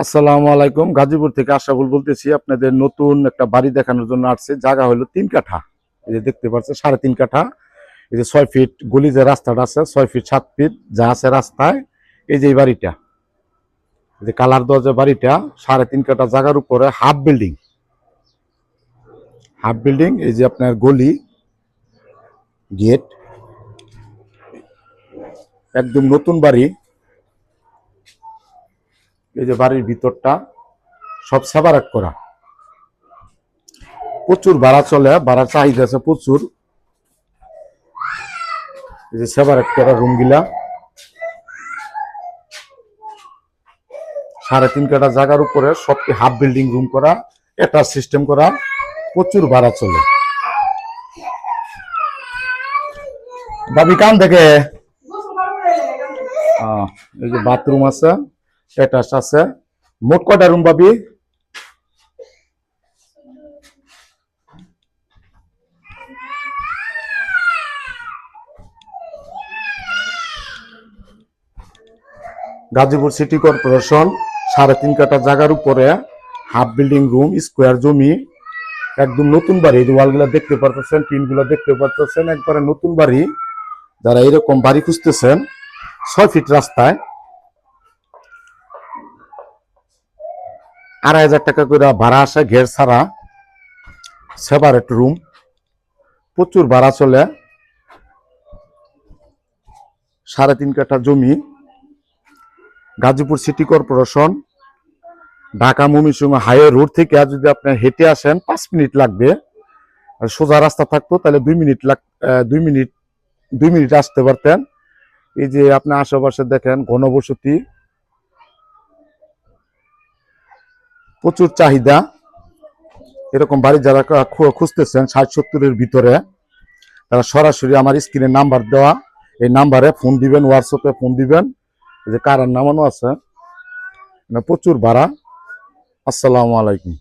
আসসালামু আলাইকুম। গাজীপুর থেকে আশরাফুল বলতেছি। আপনাদের নতুন একটা বাড়ি দেখানোর জন্য আসছে। জায়গা হলো 3 কাঠা। এই যে দেখতে পাচ্ছেন 3.5 কাঠা। এই যে 6 ফিট গলি যে রাস্তাটা আছে 6 ফিট 7 ফিট যা আছে রাস্তায়। এই যে এই বাড়িটা, এই যে কালার দেওয়া যে বাড়িটা 3.5 কাঠা জায়গার উপরে হাফ বিল্ডিং। হাফ বিল্ডিং, এই যে আপনার গলি, গেট, একদম নতুন বাড়ি। এই যে বাড়ির ভিতরটা সব সেপারেট করা। প্রচুর ভাড়া চলে, ভাড়ার চাহিদা আছে প্রচুর। এই যে সেপারেট করা রুমগুলা 3.5 কাঠা জায়গার উপরে সবটি হাফ বিল্ডিং রুম করা, এটা সিস্টেম করা, প্রচুর ভাড়া চলে। ভাবি কান থেকে এই যে বাথরুম আছে, অ্যাটাচ আছে। মোট কয়টা রুম ভাবি? গাজীপুর সিটি কর্পোরেশন 3.5 কাঠা জায়গার উপরে হাফ বিল্ডিং রুম, স্কোয়ার জমি, একদম নতুন বাড়ি। এই ওয়ালগুলো দেখতে পারতেছেন, টিনগুলো দেখতে পারতেছেন, একবারে নতুন বাড়ি। যারা এরকম বাড়ি খুঁজতেছেন 6 ফিট রাস্তায় 2,500 টাকা করে ভাড়া আসে, ঘের ছাড়া, সেপারেট রুম, প্রচুর ভাড়া চলে। 3.5 কাঠা জমি, Gazipur city corporation, Dhaka Mymensingh highway road থেকে যদি আপনি হেঁটে আসেন 5 মিনিট লাগবে। আর সোজা রাস্তা থাকতো তাহলে 2 মিনিট আসতে পারতেন। এই যে আপনি আশেপাশে দেখেন ঘনবসতি, প্রচুর চাহিদা। এরকম বাড়ি যারা খুঁজতেছেন 60-70-এর ভিতরে, তারা সরাসরি আমার স্ক্রিনে নাম্বার দেওয়া, এই নাম্বারে ফোন দিবেন, হোয়াটসঅ্যাপে ফোন দিবেন। এই যে কারার নামানো আছে, প্রচুর ভাড়া। আসসালামু আলাইকুম।